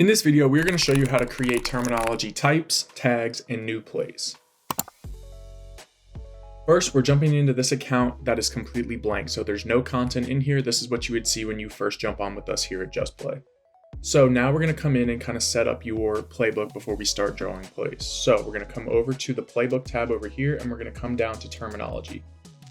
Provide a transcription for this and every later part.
In this video, we're going to show you how to create terminology types, tags, and new plays. First, we're jumping into this account that is completely blank, so there's no content in here. This is what you would see when you first jump on with us here at Just Play. So now we're going to come in and kind of set up your playbook before we start drawing plays. So we're going to come over to the playbook tab over here, and we're going to come down to terminology.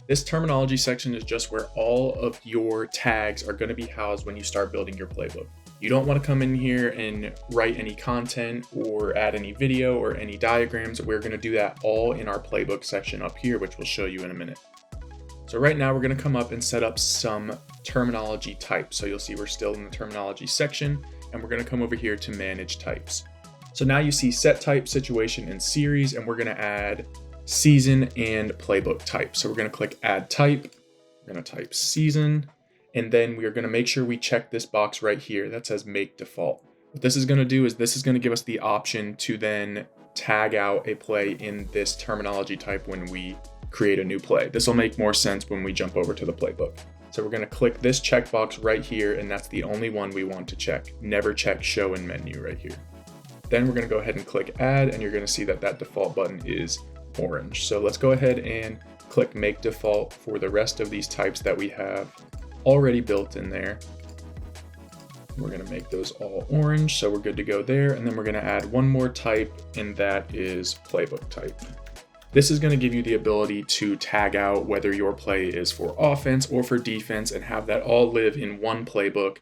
This terminology section is just where all of your tags are going to be housed when you start building your playbook. You don't want to come in here and write any content or add any video or any diagrams. We're going to do that all in our playbook section up here, which we'll show you in a minute. So right now we're going to come up and set up some terminology types. So you'll see we're still in the terminology section, and we're going to come over here to manage types. So now you see set type, situation, and series, and we're going to add season and playbook type. So we're going to click add type. We're going to type season. And then we are going to make sure we check this box right here that says make default. What this is going to do is this is going to give us the option to then tag out a play in this terminology type when we create a new play. This will make more sense when we jump over to the playbook. So we're going to click this checkbox right here, and that's the only one we want to check. Never check show in menu right here. Then we're going to go ahead and click add, and you're going to see that that default button is orange. So let's go ahead and click make default for the rest of these types that we have already built in there. We're going to make those all orange, so we're good to go there. And then we're going to add one more type, and that is playbook type. This is going to give you the ability to tag out whether your play is for offense or for defense and have that all live in one playbook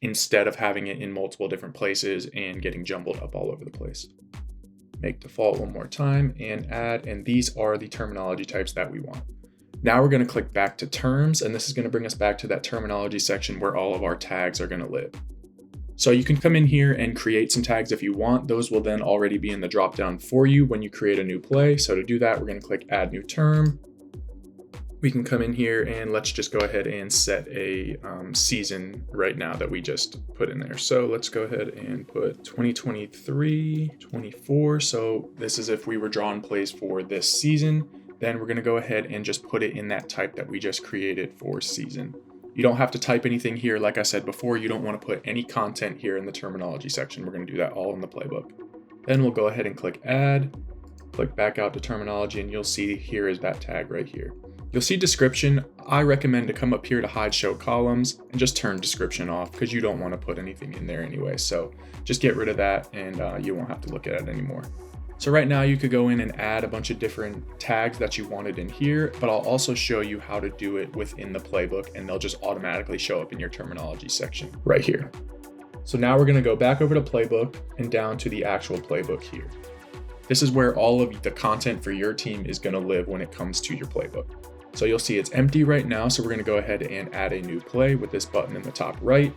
instead of having it in multiple different places and getting jumbled up all over the place. Make default one more time and add, and these are the terminology types that we want. Now we're going to click back to terms, and this is going to bring us back to that terminology section where all of our tags are going to live. So you can come in here and create some tags if you want. Those will then already be in the dropdown for you when you create a new play. So to do that, we're going to click add new term. We can come in here and let's just go ahead and set a season right now that we just put in there. So let's go ahead and put 2023-24. So this is if we were drawing plays for this season. Then we're going to go ahead and just put it in that type that we just created for season. You don't have to type anything here. Like I said before, you don't want to put any content here in the terminology section. We're going to do that all in the playbook. Then we'll go ahead and click add, click back out to terminology, and you'll see here is that tag right here. You'll see description. I recommend to come up here to hide show columns and just turn description off because you don't want to put anything in there anyway. So just get rid of that and you won't have to look at it anymore. So right now you could go in and add a bunch of different tags that you wanted in here, but I'll also show you how to do it within the playbook, and they'll just automatically show up in your terminology section right here. So now we're going to go back over to playbook and down to the actual playbook here. This is where all of the content for your team is going to live when it comes to your playbook. So you'll see it's empty right now. So we're going to go ahead and add a new play with this button in the top right.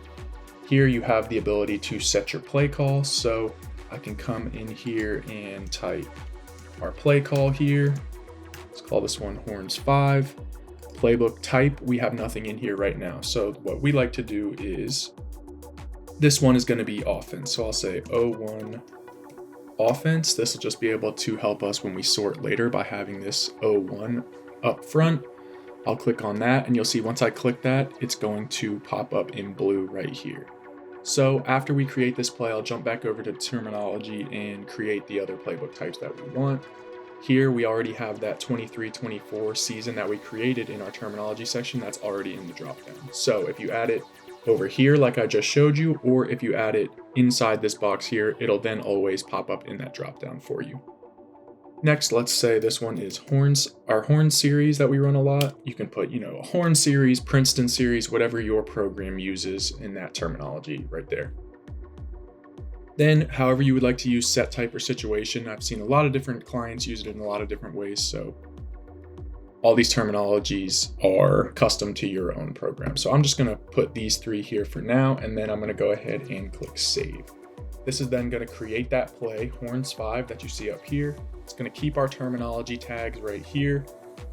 Here you have the ability to set your play call. So I can come in here and type our play call here. Let's call this one Horns 5. Playbook type, we have nothing in here right now. So what we like to do is, this one is going to be offense. So I'll say 01 offense. This will just be able to help us when we sort later by having this 01 up front. I'll click on that, and you'll see once I click that, it's going to pop up in blue right here. So after we create this play, I'll jump back over to terminology and create the other playbook types that we want. Here we already have that 23-24 season that we created in our terminology section that's already in the dropdown. So if you add it over here like I just showed you, or if you add it inside this box here, it'll then always pop up in that dropdown for you. Next, let's say this one is Horns, our Horn series that we run a lot. You can put, a Horn series, Princeton series, whatever your program uses in that terminology right there. Then, however you would like to use set type or situation, I've seen a lot of different clients use it in a lot of different ways. So all these terminologies are custom to your own program. So I'm just going to put these three here for now, and then I'm going to go ahead and click save. This is then going to create that play, Horns 5, that you see up here. It's going to keep our terminology tags right here.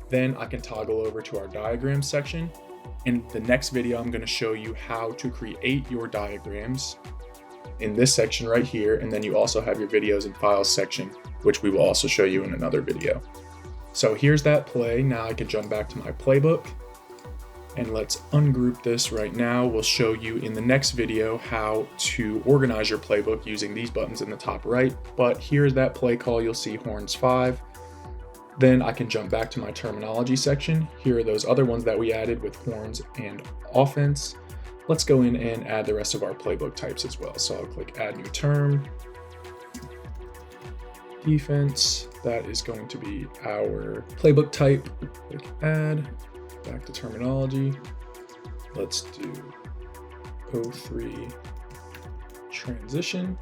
Then I can toggle over to our diagram section. In the next video, I'm going to show you how to create your diagrams in this section right here. And then you also have your videos and files section, which we will also show you in another video. So here's that play. Now I can jump back to my playbook And let's ungroup this right now. We'll show you in the next video how to organize your playbook using these buttons in the top right. But here's that play call. You'll see horns 5. Then I can jump back to my terminology section. Here are those other ones that we added with horns and offense. Let's go in and add the rest of our playbook types as well. So I'll click add new term. Defense, that is going to be our playbook type. Click add, back to terminology. Let's do 03 transition.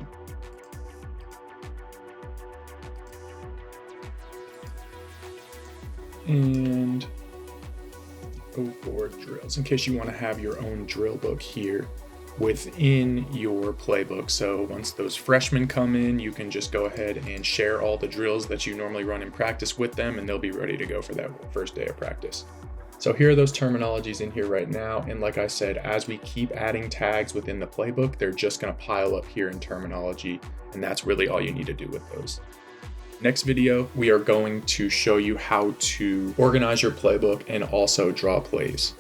And 04 drills, in case you want to have your own drill book here within your playbook. So once those freshmen come in, you can just go ahead and share all the drills that you normally run in practice with them, and they'll be ready to go for that first day of practice. So here are those terminologies in here right now. And like I said, as we keep adding tags within the playbook, they're just going to pile up here in terminology. And that's really all you need to do with those. Next video, we are going to show you how to organize your playbook and also draw plays.